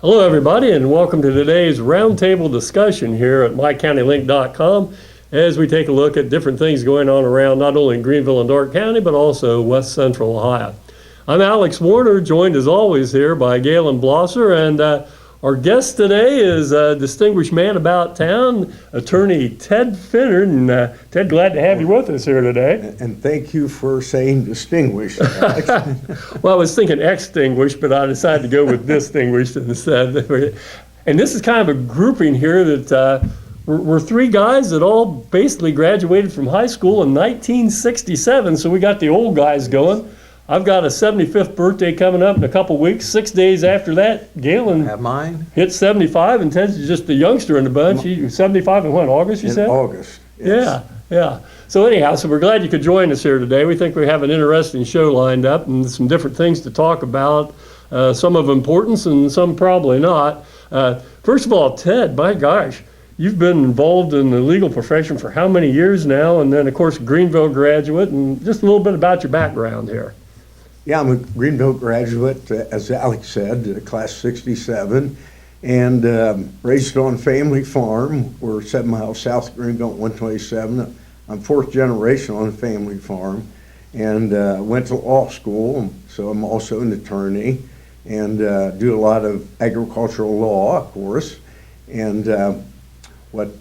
Hello, everybody, and welcome to today's roundtable discussion here at mycountylink.com as we take a look at different things going on around not only Greenville and Darke County, but also West Central Ohio. I'm Alex Warner, joined as always here by Gaylen Blosser, and our guest today is a distinguished man about town, attorney Ted Finneran. Ted, glad to have you with us here today. And thank you for saying distinguished, Alex. Well, I was thinking extinguished, but I decided to go with distinguished instead. And this is kind of a grouping here that we're three guys that all basically graduated from high school in 1967, so we got the old guys going. I've got a 75th birthday coming up in a couple weeks. 6 days after that, Gaylen have mine. hit 75, and Ted's just the youngster in the bunch. He's 75 in what, August, you said? In August, yes. Yeah. So anyhow, so we're glad you could join us here today. We think we have an interesting show lined up and some different things to talk about, some of importance and some probably not. First of all, Ted, my gosh, you've been involved in the legal profession for how many years now? And then, of course, Greenville graduate, and just a little bit about your background here. Yeah, I'm a Greenville graduate, as Alex said, class 67, and raised on family farm. We're 7 miles south of Greenville at 127. I'm fourth generation on a family farm, and went to law school, so I'm also an attorney, and do a lot of agricultural law, of course. And what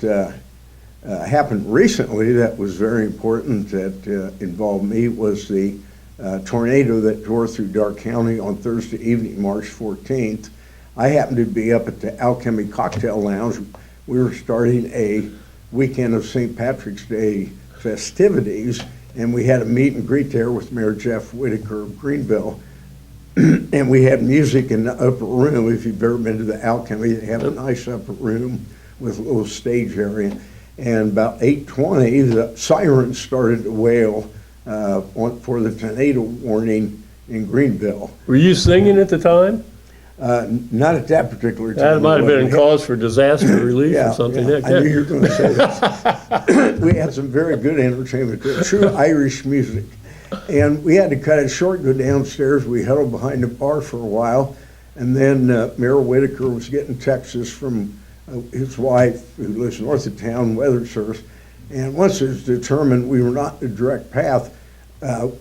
happened recently that was very important that involved me was the tornado that tore through Darke County on Thursday evening, March 14th. I happened to be up at the Alchemy Cocktail Lounge. We were starting a weekend of St. Patrick's Day festivities, and we had a meet and greet there with Mayor Jeff Whitaker of Greenville. And we had music in the upper room. If you've ever been to the Alchemy, they have a nice upper room with a little stage area. And about 8:20, the sirens started to wail for the tornado warning in Greenville. Were you singing at the time? Not at that particular time. That might have been a cause for disaster relief or something. Yeah. I knew you were going to say that. We had some very good entertainment there, true Irish music. And we had to cut it short, go downstairs. We huddled behind the bar for a while. And then Mayor Whitaker was getting texts from his wife, who lives north of town, weather service. And once it was determined we were not in the direct path,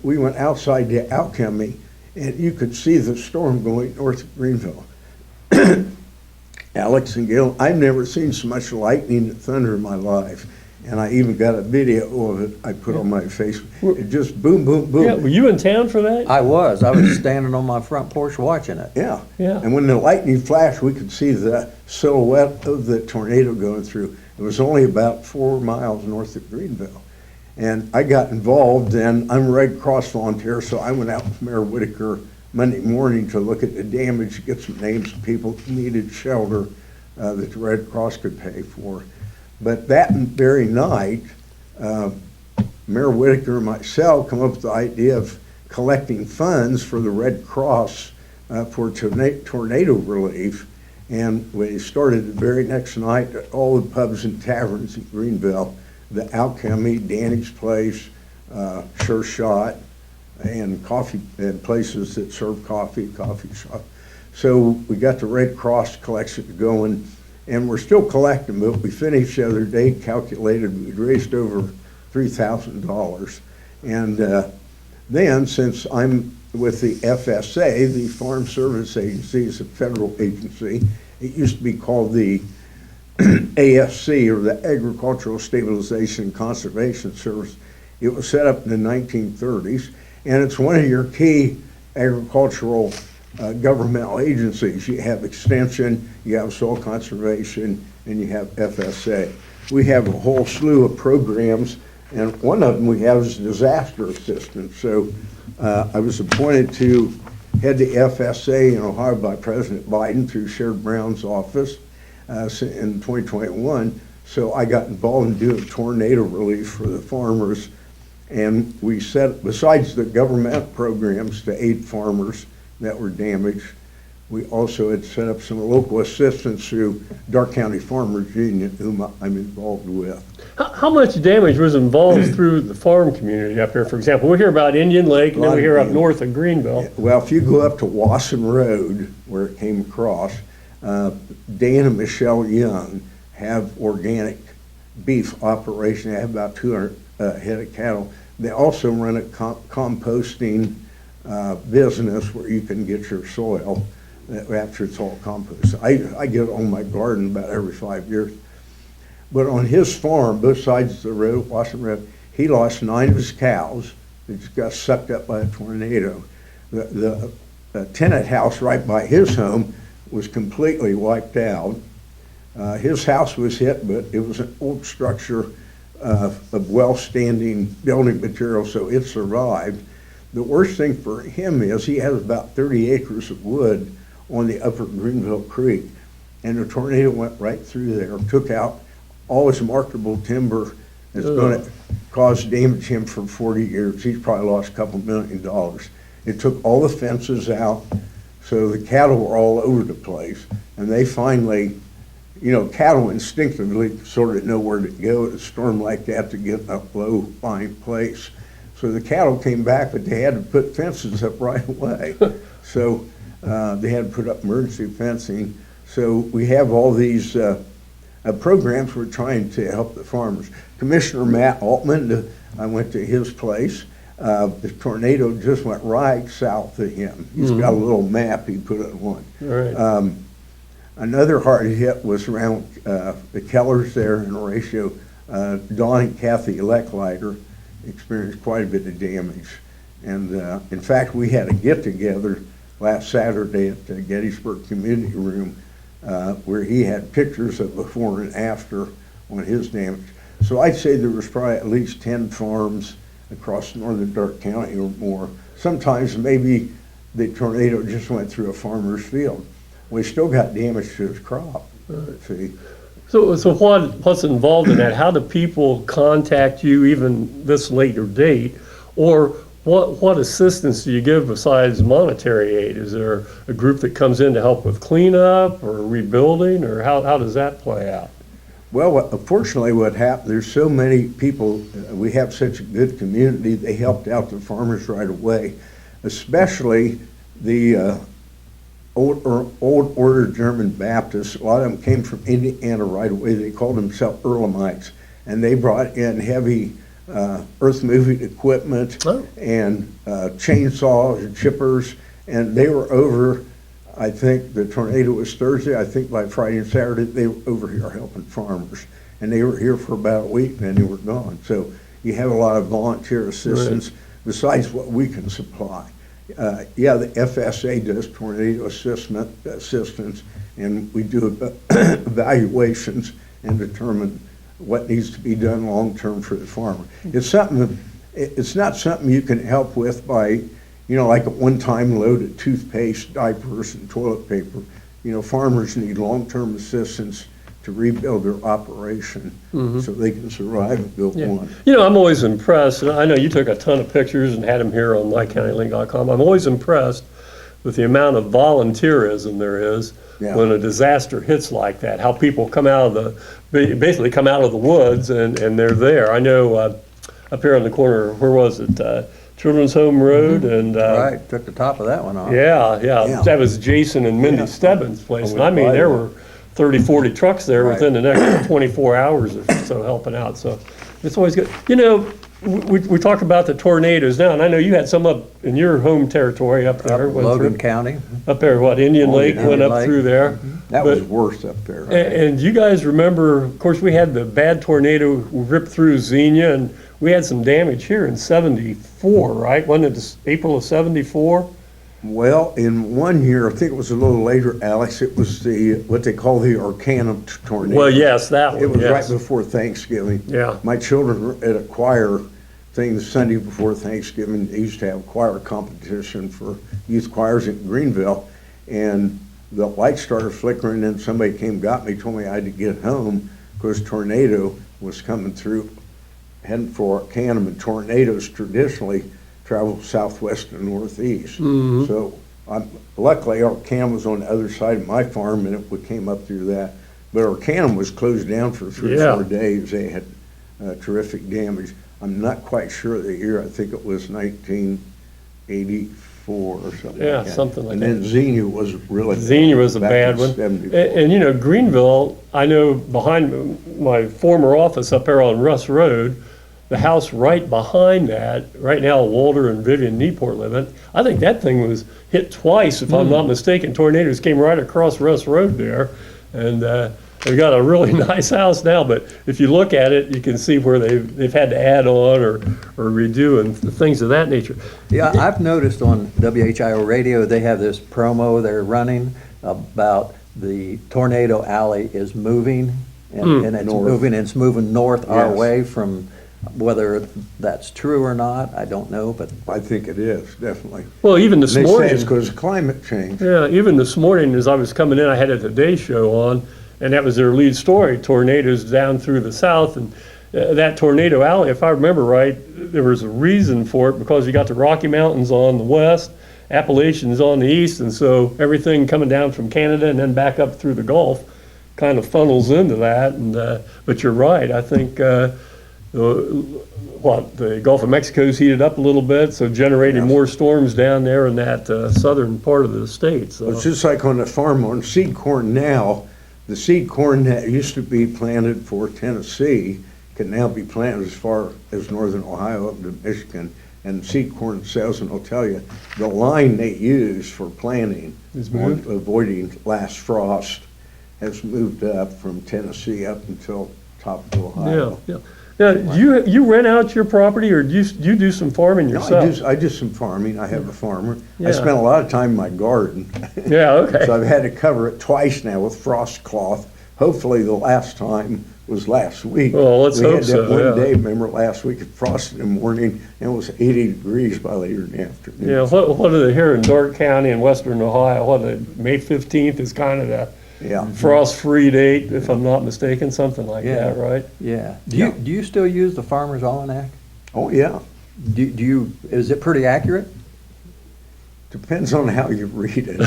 we went outside the Alchemy, and you could see the storm going north of Greenville. Alex and Gail, I've never seen so much lightning and thunder in my life. And I even got a video of it I put on my Facebook. It just boom, boom, boom. Yeah, were you in town for that? I was standing on my front porch watching it. Yeah. Yeah. And when the lightning flashed, we could see the silhouette of the tornado going through. It was only about 4 miles north of Greenville. And I got involved, and I'm a Red Cross volunteer, so I went out with Mayor Whitaker Monday morning to look at the damage, get some names of people who needed shelter that the Red Cross could pay for. But that very night, Mayor Whitaker and myself come up with the idea of collecting funds for the Red Cross for tornado relief. And we started the very next night at all the pubs and taverns in Greenville, the Alchemy, Danny's Place, Sure Shot, and coffee and places that serve coffee shop. So we got the Red Cross collection going, and we're still collecting, but we finished the other day, calculated we'd raised over $3,000. And then, since I'm with the FSA, the Farm Service Agency is a federal agency. It used to be called the ASC, or the Agricultural Stabilization and Conservation Service. It was set up in the 1930s, and it's one of your key agricultural governmental agencies. You have Extension, you have Soil Conservation, and you have FSA. We have a whole slew of programs, and one of them we have is disaster assistance. So I was appointed to head the FSA in Ohio by President Biden through Sherrod Brown's office in 2021. So I got involved in doing tornado relief for the farmers. And we set, besides the government programs to aid farmers that were damaged, we also had set up some local assistance through Darke County Farmers Union, whom I'm involved with. How much damage was involved through the farm community up here? For example, we hear about Indian Lake, and then we hear up north of Greenville. Well, if you go up to Wasson Road, where it came across, Dan and Michelle Young have organic beef operation. They have about 200 head of cattle. They also run a composting business where you can get your soil after it's all composted. I get it on my garden about every 5 years. But on his farm, both sides of the road, Washington Road, he lost 9 of his cows. They just got sucked up by a tornado. The tenant house right by his home was completely wiped out. His house was hit, but it was an old structure of well-standing building material, so it survived. The worst thing for him is he has about 30 acres of wood on the upper Greenville Creek, and the tornado went right through there, took out all his marketable timber. It's going to cause damage to him for 40 years. He's probably lost a couple $1 million. It took all the fences out, so the cattle were all over the place, and they finally, cattle instinctively sort of know where to go at a storm like that to get a low-lying place. So the cattle came back, but they had to put fences up right away. So they had to put up emergency fencing. So we have all these programs we're trying to help the farmers. Commissioner Matt Altman, I went to his place. The tornado just went right south of him. He's got a little map he put on one. Right. Another hard hit was around the Kellers there in Horatio. Don and Kathy Lecklider experienced quite a bit of damage. And in fact, we had a get-together last Saturday at the Gettysburg Community Room where he had pictures of before and after on his damage. So I'd say there was probably at least 10 farms across northern Darke County or more. Sometimes maybe the tornado just went through a farmer's field. We still got damage to his crop. See? So what's involved in that? How do people contact you even this later date? Or what assistance do you give besides monetary aid? Is there a group that comes in to help with cleanup or rebuilding, or how does that play out? Well, fortunately what happened, there's so many people, we have such a good community, they helped out the farmers right away, especially the old order German Baptists. A lot of them came from Indiana right away. They called themselves Earlamites, and they brought in heavy earth-moving equipment and chainsaws and chippers, and they were over, I think the tornado was Thursday, I think by Friday and Saturday they were over here helping farmers, and they were here for about a week and then they were gone. So you have a lot of volunteer assistance besides what we can supply. Yeah, the FSA does tornado assistance, and we do evaluations and determine what needs to be done long-term for the farmer. It's not something you can help with by, like a one-time load of toothpaste, diapers, and toilet paper. Farmers need long-term assistance to rebuild their operation so they can survive and build one. I'm always impressed, and I know you took a ton of pictures and had them here on mycountylink.com. I'm always impressed with the amount of volunteerism there is when a disaster hits like that, how people come out of basically come out of the woods and they're there. I know up here on the corner, where was it? Children's Home Road and right, took the top of that one off. Yeah. That was Jason and Mindy Stebbins' place. And I mean, there were 30, 40 trucks there within the next 24 hours or so helping out. So it's always good. We talk about the tornadoes now, and I know you had some up in your home territory up there. Logan County. Up there, Indian Lake went up through there. That was worse up there. Right? And you guys remember, of course, we had the bad tornado rip through Xenia, and we had some damage here in 74, right? Wasn't it April of 74? Well, in one year, I think it was a little later, Alex, it was what they call the Arcanum tornado. Well, yes, that one. It was right before Thanksgiving. Yeah. My children were at a choir thing the Sunday before Thanksgiving. They used to have a choir competition for youth choirs in Greenville, and the light started flickering, and somebody came, got me, told me I had to get home because tornado was coming through, heading for Arcanum, and tornadoes traditionally travel southwest and northeast. So luckily Arcanum was on the other side of my farm, and it came up through that. But Arcanum was closed down for 3 or 4 days. They had terrific damage. I'm not quite sure of the year. I think it was 1984 74 or something Yeah, like that. something like and that. then Xenia was really Xenia was a back bad in one. 74. And, you know, Greenville, I know behind my former office up there on Russ Road, the house right behind that, right now Walter and Vivian Newport live in, I think that thing was hit twice, if I'm not mistaken. Tornadoes came right across Russ Road there. And they've got a really nice house now, but if you look at it, you can see where they've had to add on or redo and things of that nature. Yeah, I've noticed on WHIO radio, they have this promo they're running about the tornado alley is moving, and it's North. moving, and it's moving north our Yes. way. From whether that's true or not, I don't know, but I think it is, definitely. Well, even this And they say morning. it's because of climate change. Yeah, even this morning as I was coming in, I had a Today Show on, and that was their lead story, tornadoes down through the south. And that tornado alley, if I remember right, there was a reason for it because you got the Rocky Mountains on the west, Appalachians on the east, and so everything coming down from Canada and then back up through the Gulf kind of funnels into that. And but you're right, I think the Gulf of Mexico's heated up a little bit, so generating Yes. more storms down there in that southern part of the state. So. It's just like on the farm on seed corn now, the seed corn that used to be planted for Tennessee can now be planted as far as northern Ohio up to Michigan. And seed corn salesman will tell you, the line they use for planting, Is moved? avoiding last frost, has moved up from Tennessee up until top of Ohio. Yeah, yeah. Now, you rent out your property, or do you do some farming No, yourself? I do some farming. I have a farmer. Yeah. I spent a lot of time in my garden. Yeah, okay. So I've had to cover it twice now with frost cloth. Hopefully the last time was last week. Well, let's hope so, We had that one yeah. day, remember last week, it frosted in the morning, and it was 80 degrees by later in the afternoon. Yeah, what are they here in Darke County in western Ohio? What, May 15th is kind of the Yeah. frost-free date, if I'm not mistaken, something like Yeah. that, right? yeah. Yeah. Do you still use the Farmer's Almanac? Oh, yeah. Is it pretty accurate? Depends on how you read it.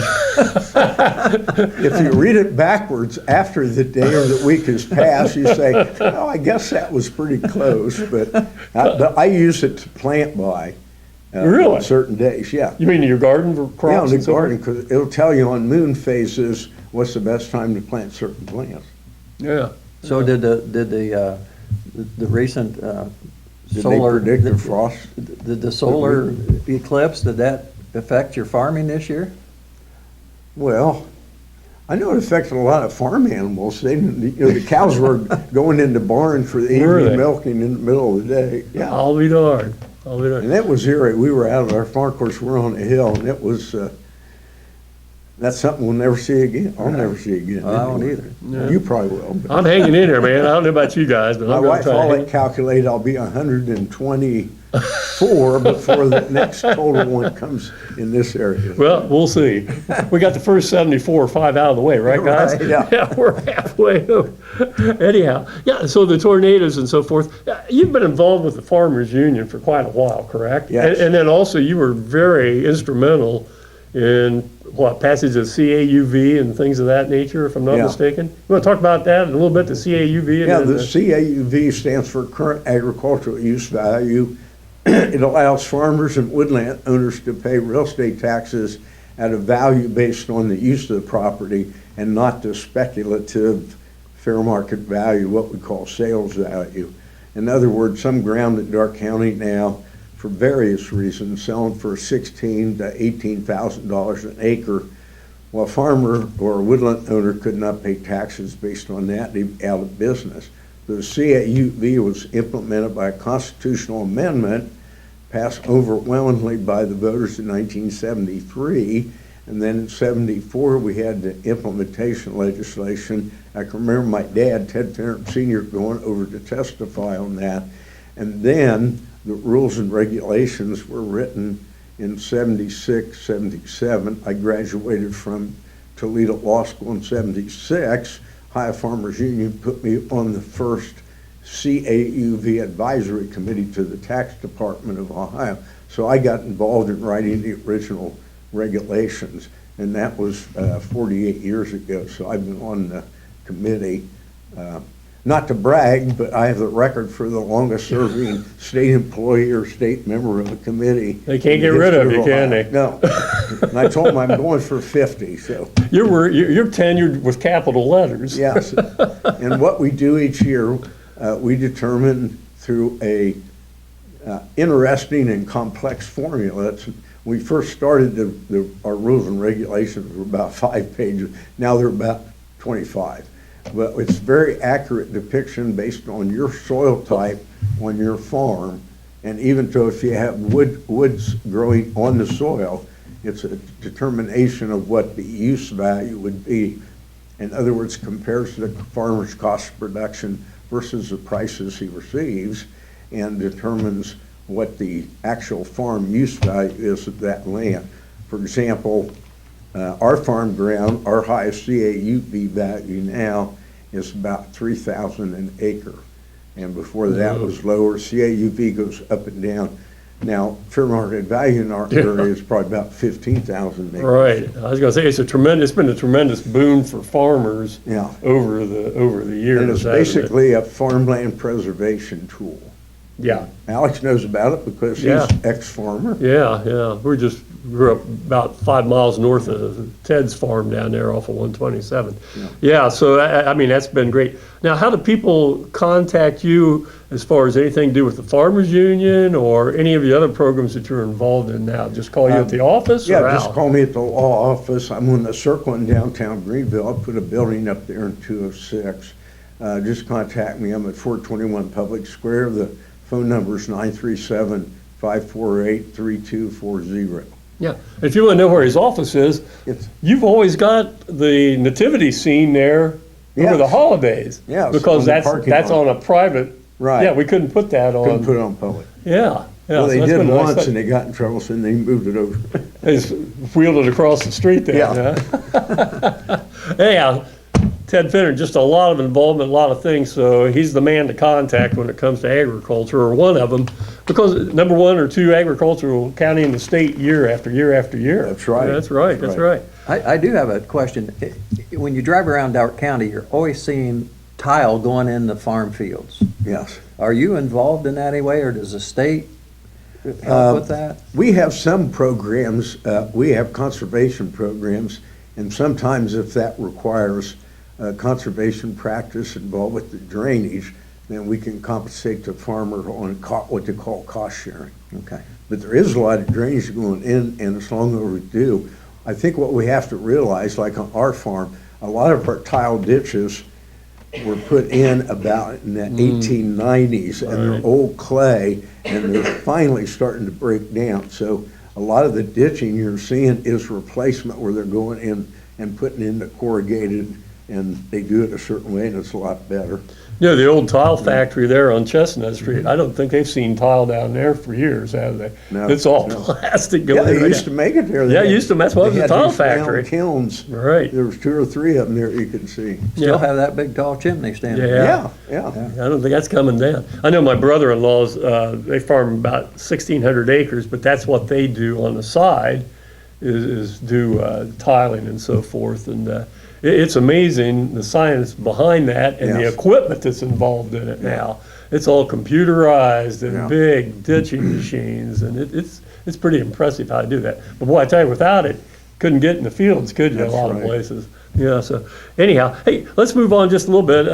If you read it backwards after the day or the week has passed, you say, oh, I guess that was pretty close, but I use it to plant by. Really? On certain days, yeah. You mean your garden for crops? Yeah, in the and so forth? garden, because it'll tell you on moon phases what's the best time to plant certain plants. Yeah. So did the recent Did solar they predict the frost? Did the solar eclipse, did that affect your farming this year? Well, I know it affected a lot of farm animals. They, the cows were going into barn for the Were they? evening milking in the middle of the day. Yeah, I'll be darned. I'll be darned. and that was eerie. We were out of our farm, of course, we're on a hill, and it was, that's something we'll never see again. I'll never see again. I won't anyway. either. You probably will. but- I'm hanging in there, man. I don't know about you guys, but My I'm going wife to try. always calculate I'll be 124 before the next total one comes in this area. Well, we'll see. We got the first 74 or 5 out of the way, right, guys? Right, yeah. We're halfway over. Anyhow, yeah, so the tornadoes and so forth. You've been involved with the Farmers Union for quite a while, correct? Yes. And then also you were very instrumental in passage of CAUV and things of that nature, if I'm not Yeah. mistaken? You want to talk about that a little bit, the CAUV? And Yeah, then the CAUV stands for Current Agricultural Use Value. It allows farmers and woodland owners to pay real estate taxes at a value based on the use of the property and not the speculative fair market value, what we call sales value. In other words, some ground in Darke County now, for various reasons, selling for $16,000 to $18,000 an acre. Well, a farmer or a woodland owner could not pay taxes based on that, they'd be out of business. The CAUV was implemented by a constitutional amendment passed overwhelmingly by the voters in 1973, and then in 74 we had the implementation legislation. I can remember my dad, Ted Finneran Sr., going over to testify on that, and then the rules and regulations were written in 76, 77. I graduated from Toledo Law School in 76. Ohio Farmers Union put me on the first CAUV advisory committee to the tax department of Ohio. So I got involved in writing the original regulations, and that was 48 years ago. So I've been on the committee. not to brag, but I have the record for the longest serving state employee or state member of a committee. They can't get rid of you, can they? No. And I told them I'm going for 50, so. You're tenured with capital letters. Yes. And what we do each year, we determine through a interesting and complex formula. We first started our rules and regulations were about 5 pages. Now they're about 25. But it's very accurate depiction based on your soil type on your farm. And even though if you have woods growing on the soil, it's a determination of what the use value would be. In other words, compares the farmer's cost of production versus the prices he receives and determines what the actual farm use value is of that land. For example, our farm ground, our highest CAUV value now is about 3,000 an acre. And before that was lower. CAUV goes up and down. Now, fair market value in our area is probably about 15,000 acres. Right. I was going to say it's been a tremendous boon for farmers over the years. And it's basically a farmland preservation tool. Yeah. Alex knows about it because he's ex-farmer. Yeah. We just grew up about 5 miles north of Ted's farm down there off of 127. Yeah, so I mean, that's been great. Now, how do people contact you as far as anything to do with the Farmers Union or any of the other programs that you're involved in now? Just call you at the office? Yeah, or just how? call me at the law office. I'm on the Circle in downtown Greenville. I put a building up there in 206. Just contact me. I'm at 421 Public Square. The phone number is 937-548-3240. Yeah, if you want to know where his office is, you've always got the nativity scene there over the holidays. Yeah, because that's on a private. Right. Yeah, we couldn't put that on. Couldn't put it on public. Yeah. Well, they so did nice. once and they got in trouble, so they moved it over. They just wheeled it across the street there. Yeah. Huh? Anyhow, Ted Finneran, just a lot of involvement, a lot of things. So he's the man to contact when it comes to agriculture, or one of them, because number 1 or 2 agricultural county in the state year after year after year. That's right. That's right. I do have a question. When you drive around Dark County, you're always seeing tile going in the farm fields. Yes. Are you involved in that anyway, or does the state help with that? We have some programs. We have conservation programs, and sometimes if that requires conservation practice involved with the drainage, then we can compensate the farmer on what they call cost sharing. Okay. But there is a lot of drainage going in, and it's long overdue. I think what we have to realize, like on our farm, a lot of our tile ditches were put in about in the 1890s, and they're old clay, and they're finally starting to break down. So a lot of the ditching you're seeing is replacement, where they're going in and putting in the corrugated, and they do it a certain way, and it's a lot better. You know, the old tile factory there on Chestnut Street, I don't think they've seen tile down there for years, have they? No, It's all no. plastic Yeah, going they used to make it there. Yeah, used to. That's why it was a tile factory. Kilns. Right. There was 2 or 3 of them there you can see. Still have that big tall chimney standing. Yeah. Yeah. I don't think that's coming down. I know my brother-in-law's, they farm about 1,600 acres, but that's what they do on the side is do tiling and so forth. And it's amazing the science behind that and the equipment that's involved in it now. It's all computerized and big ditching machines, and it's pretty impressive how to do that. But boy, I tell you, without it, couldn't get in the fields, could you? That's a lot of right. places. Yeah. So anyhow, hey, let's move on just a little bit.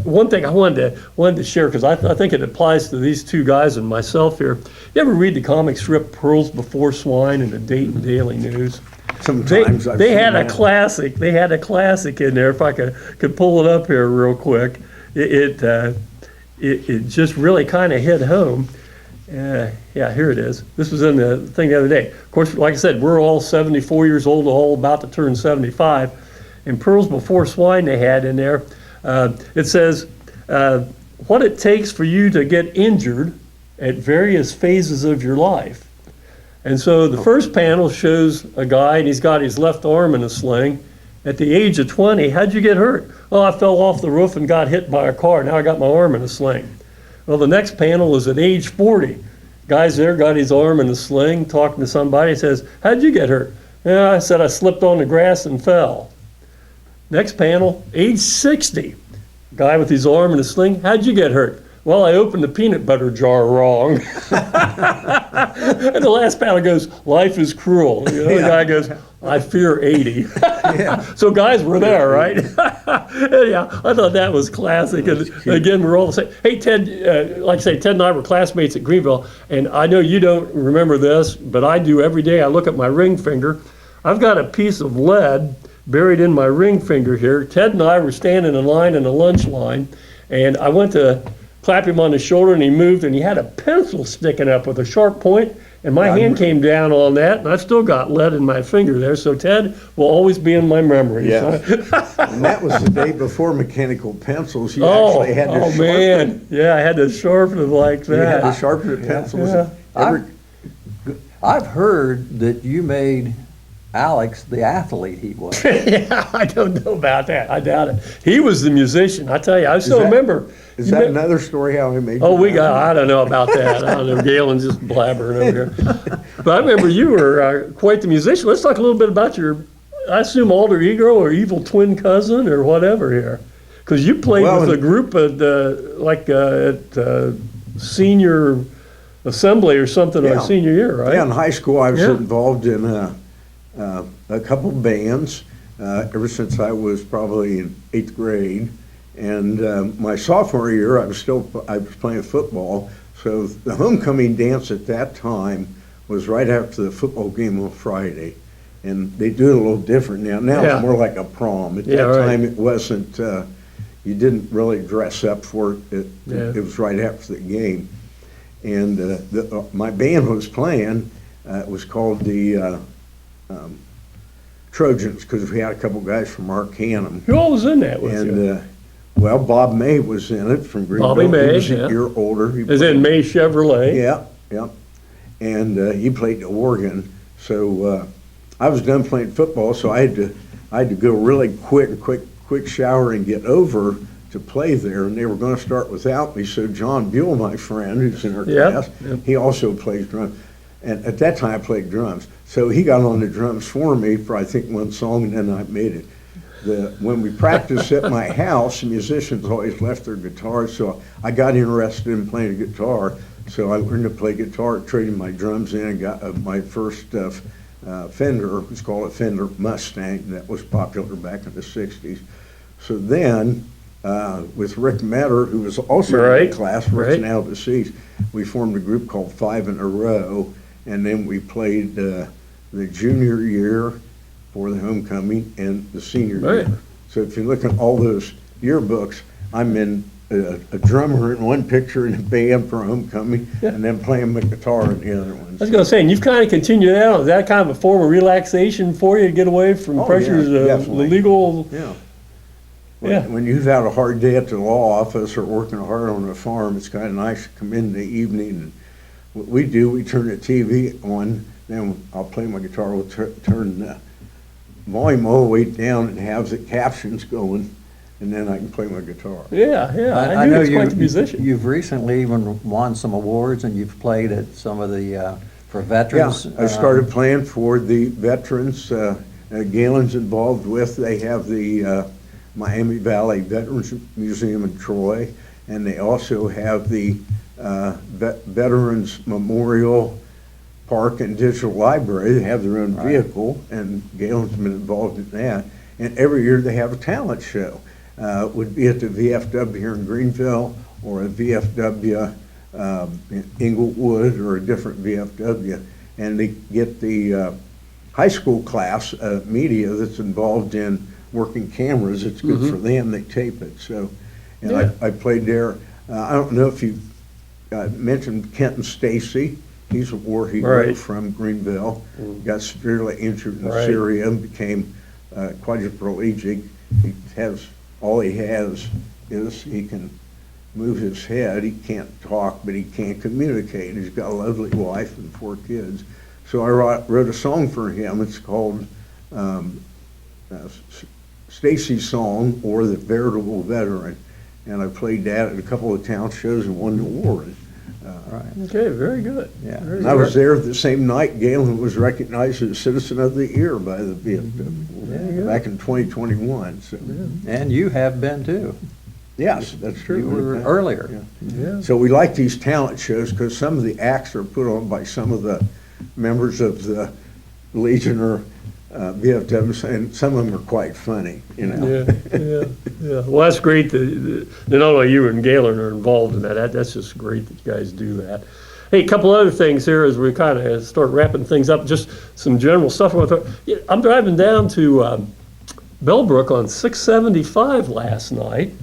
One thing I wanted to share, because I think it applies to these 2 guys and myself here. You ever read the comic strip Pearls Before Swine in the Dayton Daily News? Sometimes They had a classic. They had a classic in there. If I could pull it up here real quick, it just really kind of hit home. Yeah, here it is. This was in the thing the other day. Of course, like I said, we're all 74 years old, all about to turn 75. And Pearls Before Swine they had in there. It says, what it takes for you to get injured at various phases of your life. And so the first panel shows a guy, and he's got his left arm in a sling. At the age of 20, how'd you get hurt? Oh, I fell off the roof and got hit by a car. Now I got my arm in a sling. Well, the next panel is at age 40. Guy's there, got his arm in a sling, talking to somebody, says, how'd you get hurt? Yeah, I said I slipped on the grass and fell. Next panel, age 60. Guy with his arm in a sling. How'd you get hurt? Well, I opened the peanut butter jar wrong. And the last panel goes, life is cruel. The other guy goes, I fear 80. So guys were there, right? Yeah, I thought that was classic. And again, we're all saying, hey, Ted, like I say, Ted and I were classmates at Greenville. And I know you don't remember this, but I do every day. I look at my ring finger. I've got a piece of lead buried in my ring finger here. Ted and I were standing in line in a lunch line, and I went to clap him on the shoulder, and he moved, and he had a pencil sticking up with a sharp point, and my hand came down on that, and I still got lead in my finger there. So Ted will always be in my memory. Yeah. And that was the day before mechanical pencils. You actually had to sharpen. Man, yeah, I had to sharpen it like You had to that. sharpen the pencils. Yeah. I've heard that you made Alex the athlete he was. Yeah, I don't know about that. I doubt it. He was the musician. I tell you, I still that- remember. Is that another story how he made Oh, you laugh? I don't know about that. I don't know. Gaylen's just blabbering over here. But I remember you were quite the musician. Let's talk a little bit about your, I assume, alter ego or evil twin cousin or whatever here. Because you played with a group at, senior assembly or something our senior year, right? Yeah, in high school I was involved in a couple bands ever since I was probably in 8th grade. And my sophomore year, I was playing football. So the homecoming dance at that time was right after the football game on Friday. And they do it a little different now. Now it's more like a prom. At that time, it wasn't, you didn't really dress up for it. It was right after the game. And my band was playing, it was called the Trojans, because we had a couple guys from Arcanum. Who all was in that with you? Well, Bob May was in it from Greenville. Bobby May, he was a year older. Is in May Chevrolet. Yeah. And he played the organ. So I was done playing football, so I had to go really quick shower and get over to play there. And they were going to start without me. So John Buell, my friend, who's in our class, he also plays drums. And at that time, I played drums. So he got on the drums for me for, I think, one song, and then I made it. When we practiced at my house, the musicians always left their guitars, so I got interested in playing the guitar. So I learned to play guitar, traded my drums in, and got my first Fender. It was called a Fender Mustang. That was popular back in the 60s. So then, with Rick Metter, who was also in the class, Rick's now deceased, we formed a group called Five in a Row, and then we played the junior year for the homecoming and the senior year. So if you look at all those yearbooks, I'm in a drummer in one picture in a band for homecoming, and then playing my guitar in the other ones. I was going to say, and you've kind of continued that on. Is that kind of a form of relaxation for you to get away from pressures of legal? When you've had a hard day at the law office or working hard on a farm, it's kind of nice to come in the evening. And what we do, we turn the TV on, then I'll play my guitar, we'll turn the volume all the way down and have the captions going, and then I can play my guitar. I knew know you were quite the musician. You've recently even won some awards, and you've played at some of the, for veterans. Yeah, I started playing for the veterans. Gaylen's involved with, they have the Miami Valley Veterans Museum in Troy, and they also have the Veterans Memorial Park and Digital Library. They have their own vehicle, and Gaylen's been involved in that. And every year they have a talent show. It would be at the VFW here in Greenville, or a VFW in Inglewood, or a different VFW. And they get the high school class media that's involved in working cameras. It's good for them. They tape it. So, and I played there. I don't know if you mentioned Kenton Stacy. He's a war hero from Greenville. Got severely injured in Syria and became quadriplegic. All he has is he can move his head. He can't talk, but he can't communicate. He's got a lovely wife and 4 kids. So I wrote a song for him. It's called Stacy's Song, or The Veritable Veteran. And I played that at a couple of town shows and won the award. Okay, very good. And I was there the same night Gaylen was recognized as Citizen of the Year by the VFW back in 2021. So. And you have been too. Yes, that's true. You were earlier. Yeah. So we like these talent shows because some of the acts are put on by some of the members of the Legion or VFWs, and some of them are quite funny, you know. Yeah. Well, that's great that not only you and Gaylen are involved in that. That's just great that you guys do that. Hey, a couple other things here as we kind of start wrapping things up. Just some general stuff. I'm driving down to Bellbrook on 675 last night,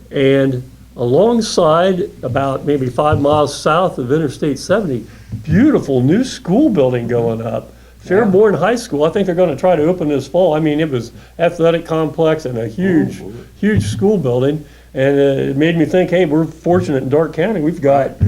and alongside, about maybe 5 miles south of Interstate 70, beautiful new school building going up. Fairborn High School. I think they're going to try to open this fall. I mean, it was athletic complex and a huge school building, and it made me think, hey, we're fortunate in Darke County. We've got,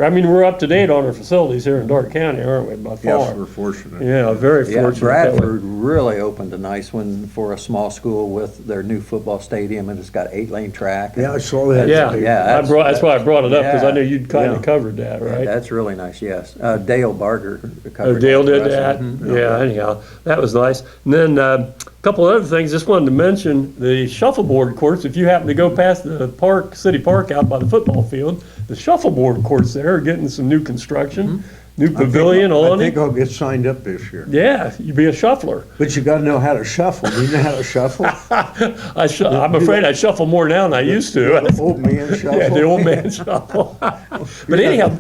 I mean, we're up to date on our facilities here in Darke County, aren't we, by far? Yes, we're fortunate. Yeah, very fortunate. Yeah, Bradford really opened a nice one for a small school with their new football stadium, and it's got 8-lane track. Yeah, I saw that. Yeah, Yeah, that's why I brought it up, because I yeah. knew you'd kind of Yeah. covered that, right? That's really nice, yes. Dale Barger covered Oh, Dale that did for us. that? Mhm. Yeah, anyhow, that was nice. And then a couple other things, just wanted to mention the shuffleboard courts. If you happen to go past the park, city park out by the football field, the shuffleboard courts there are getting some new construction, new pavilion I on think it. I'll get signed up this year. Yeah, you'd be a shuffler. But you gotta know how to shuffle. Do you know how to shuffle? I'm afraid I shuffle more now than I used to. The old man shuffle? Yeah, the old man shuffle. But anyhow,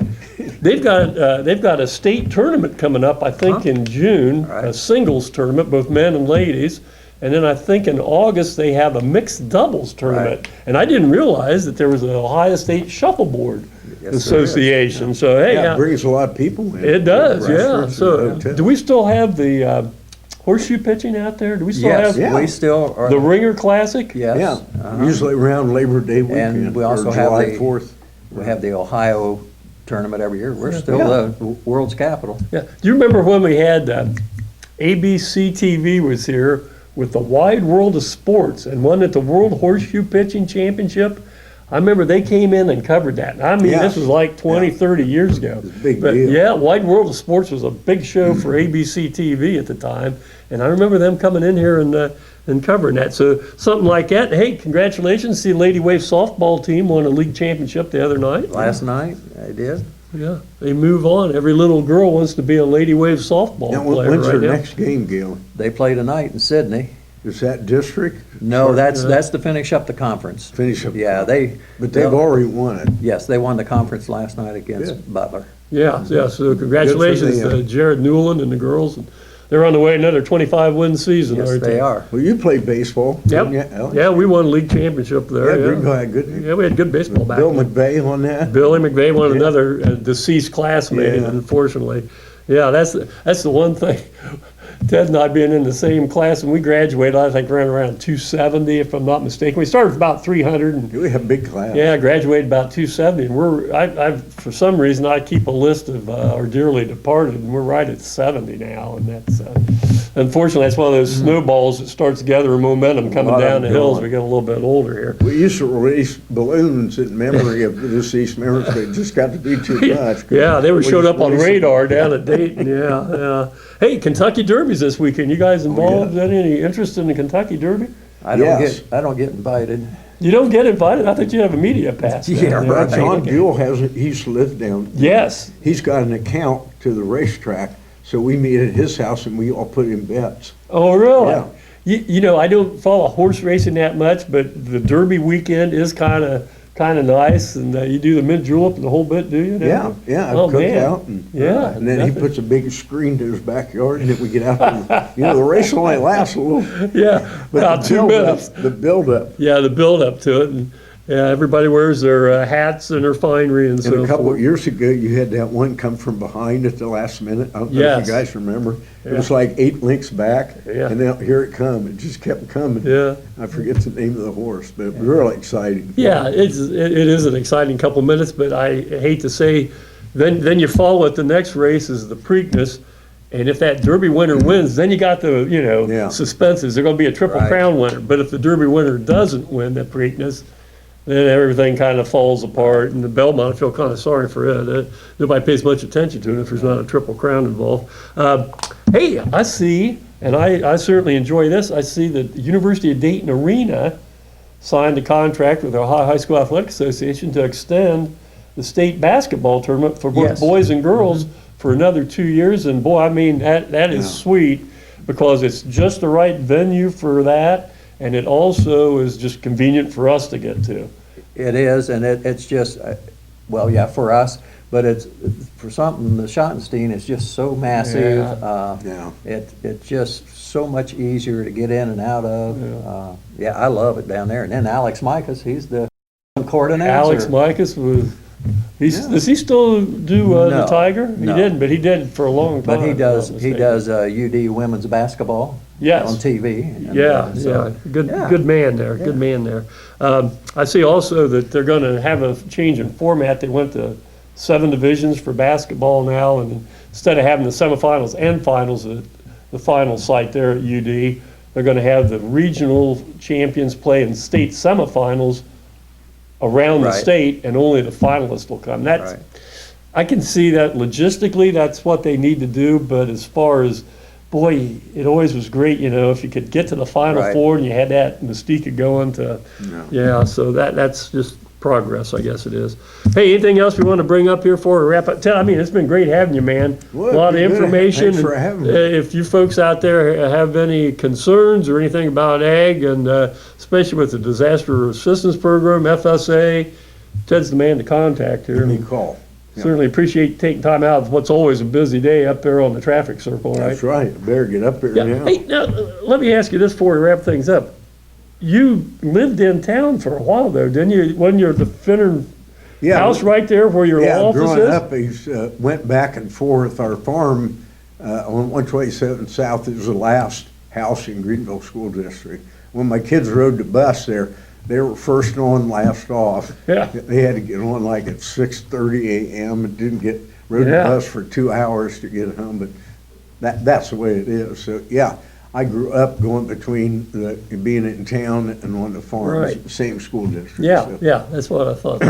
they've got a state tournament coming up, I think, in June, All right. a singles tournament, both men and ladies. And then I think in August, they have a mixed doubles tournament. And I didn't realize that there was an Ohio State Shuffleboard Yes, there is. Association. So, hey, Yeah, it brings a lot of people in. it does, yeah. Restaurants So, and hotels. do we still have the horseshoe pitching out there? Do we still Yes, have Yeah. we still are. the Ringer Classic? Yes. Yeah, usually around Labor Day weekend we also or have July the- 4th. We have the Ohio tournament every year. We're still Yeah. the world's capital. Yeah. Do you remember when we had ABC TV was here with the Wide World of Sports and won at the World Horseshoe Pitching Championship? I remember they came in and covered that. I mean, Yeah. this was like 20, 30 years ago. a big But deal. yeah, Wide World of Sports was a big show for ABC TV at the time. And I remember them coming in here and covering that. So something like that. Hey, congratulations. See, Lady Wave softball team won a league championship the other night. Last night, I did. Yeah, they move on. Every little girl wants to be a Lady Wave softball Now, player when's right their now. next game, Gil? They play tonight in Sydney. Is that district? No, that's to finish up the conference. Finish up. Yeah, But they've already won it. Yes, they won the conference last night against Good. Butler. Yeah, so congratulations them. to Jared Newland and the girls. And they're on the way another 25-win season. Yes, aren't they are. Well, you played baseball. Yep. didn't you, Alex? Yeah, we won a league championship Yeah, there. Greenville had good. Yeah, we had good baseball back Bill then. McVeigh on that. Billy McVeigh, one Yeah. another deceased classmate, Yeah. unfortunately. Yeah, that's the one thing. Ted and I being in the same class, and we graduated, I think, around 270, if I'm not mistaken. We started with about 300, and We have a big class. yeah, I graduated about 270, and I for some reason, I keep a list of our dearly departed, and we're right at 70 now, and that's, unfortunately, that's one of those snowballs that starts gathering momentum coming lot of down the them hills. gone. We get a little bit older here. We used to release balloons in memory of the deceased members, but it just got to be too much. Yeah, they were We showed just up on released them. radar down at Dayton, yeah. Hey, Kentucky Derby's this weekend. You guys involved? Any interest in the Kentucky Derby? I don't Yes. get invited. You don't get invited? I thought you'd have a media pass. down Yeah, there. right. John Buell he used to live down. Yes. He's got an account to the racetrack, so we meet at his house and we all put in bets. Oh, really? Yeah. You know, I don't follow horse racing that much, but the Derby weekend is kind of nice, and you do the mid-julep and the whole bit, do you? Yeah, yeah, Oh, I've cooked man. out. And, Yeah, And then he definitely. puts a big screen to his backyard and then we get out there. The race only lasts a little. Yeah, But about the 2 build-up- minutes. The build-up. Yeah, the build-up to it, and yeah, everybody wears their hats and their finery and And so a couple forth. of years ago, you had that one come from behind at the last minute. I don't know if Yes. you guys remember. It Yeah. was like 8 links back, Yeah. and then here it come. It just kept coming. Yeah. I forget the name of the horse, but really exciting. Yeah, it is an exciting couple minutes, but I hate to say, then you follow it, the next race is the Preakness, and if that Derby winner wins, then you got the, Yeah. suspenses. There's gonna be a Triple Right. Crown winner, but if the Derby winner doesn't win the Preakness, then everything kind of falls apart, and the Belmont, I feel kind of sorry for it. Nobody pays much attention to it if there's not a Triple Crown involved. Hey, I see, and I certainly enjoy this, I see that the University of Dayton Arena signed a contract with the Ohio High School Athletic Association to extend the state basketball tournament for both Yes. boys and girls for another 2 years. And boy, I mean, that is sweet, because it's just the right venue for that, and it also is just convenient for us to get to. It is, and it's just, well, yeah, for us, but it's, for something, the Schottenstein is just so massive. Yeah. It's just so much easier to get in and out of. Yeah, I love it down there. And then Alex Micas, he's the court announcer. Alex Micas was, does he still do the No, Tiger? He no. didn't, but he did for a long time. But he if I'm not does mistaken. UD women's basketball Yes. on TV. And, Yeah, so, yeah, good, yeah. good man there, Yeah. good man there. I see also that they're gonna have a change in format. They went to 7 divisions for basketball now, and instead of having the semifinals and finals at the final site there at UD, they're gonna have the regional champions play in state semifinals around the Right. state, and only the finalists will come. That's, Right. I can see that logistically, that's what they need to do, but as far as, boy, it always was great, if you could get to the Final Right. Four and you had that mystique of going to, Yeah. so that's just progress, I guess it is. Hey, anything else we want to bring up here before we wrap up? Ted, I mean, it's been great having you, man. Well, A lot of you're good. information. Thanks for having me. If you folks out there have any concerns or anything about ag, and especially with the Disaster Assistance Program, FSA, Ted's the man to contact here. Give me a call. Yeah. Certainly appreciate you taking time out of what's always a busy day up there on the traffic circle, right? That's right. I better get up there Yeah. now. Hey, now, let me ask you this before we wrap things up. You lived in town for a while, though, didn't you? Wasn't your the Finneran house right there where your Yeah, law office growing is? up, he's went back and forth. Our farm on 127 South is the last house in Greenville School District. When my kids rode the bus there, they were first on, last off. Yeah. They had to get on like at 6:30 a.m. and rode the Yeah. bus for 2 hours to get home. But that's the way it is. So yeah, I grew up going between being in town and on the farm, Right. same school district. Yeah, so. yeah, that's what I thought.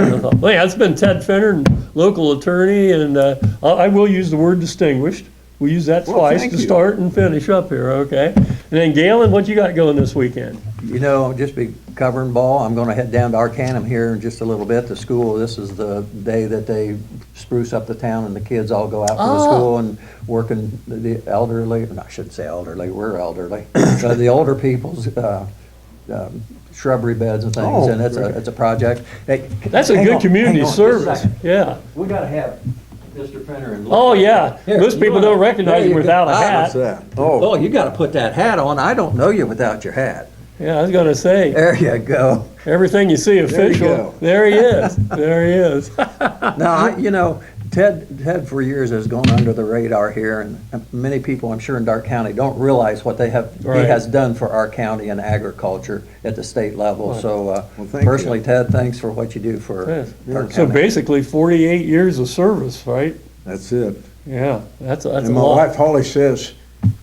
Well, yeah, it's been Ted Finneran, local attorney, and I will use the word distinguished. We use that Well, twice thank to you. start and finish up here, okay? And then Gaylen, what you got going this weekend? Just be covering ball. I'm gonna head down to Arcanum here in just a little bit to school. This is the day that they spruce up the town and the kids all go out to the school and working the elderly, no, I shouldn't say elderly, we're elderly. The older people's, shrubbery beds and things, Oh, and great. it's a project. Hey, That's a hang good on, community hang on just a service, second. yeah. We gotta have Mr. Finneran. Oh, yeah, Here, most you people wanna- don't recognize there you you go. without a Ah, hat. What's that? Oh, you gotta put that hat on. I don't know you without your hat. Yeah, I was gonna say, There you go. everything you see official, go. there he is, there he is. Now, Ted for years has gone under the radar here, and many people, I'm sure in Darke County, don't realize what he Right. has done for our county and agriculture at the state level. So Well, thank personally, you. Ted, thanks for what you do for Darke So County. basically 48 years of service, right? That's it. Yeah, that's a And my lot. wife Holly says,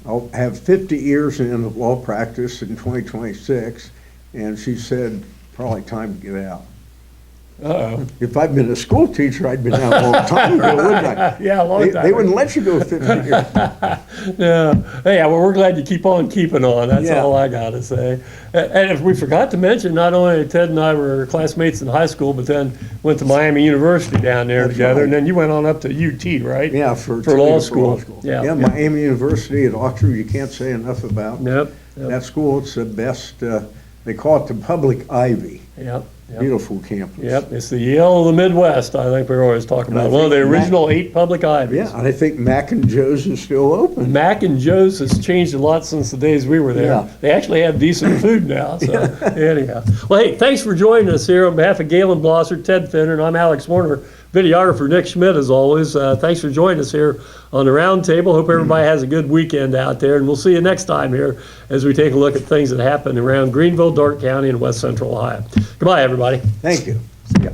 I'll have 50 years in law practice in 2026, and she said, probably time to get out. Uh-oh. If I'd been a school teacher, I'd been out a long time ago, wouldn't I? Yeah, a long They time wouldn't let you go 50 years. Yeah. Hey, well, we're glad you keep on keeping on. That's Yeah. all I gotta say. And if we forgot to mention, not only Ted and I were classmates in high school, but then went to Miami University down there That's together, right. and then you went on up to UT, right? Yeah, for law Toledo school. Yeah. Yeah, Miami University at Autry, you can't say enough about. Yep. That school. It's the best, they call it the public Ivy. Yep. Yep. Beautiful campus. Yep. It's the Yale of the Midwest. I think we're always talking And I about one of the think Mac- original 8 public Ivies. Yeah, and I think Mac and Joe's is still open. Mac and Joe's has changed a lot since the days we were there. Yeah. They actually have decent food now. So anyhow, well, hey, thanks for joining us here on behalf of Gaylen Blosser, Ted Finneran. I'm Alex Warner, videographer Nick Schmidt, as always. Thanks for joining us here on the Roundtable. Hope everybody has a good weekend out there, and we'll see you next time here as we take a look at things that happen around Greenville, Darke County, and West Central Ohio. Goodbye, everybody. Thank you. See ya.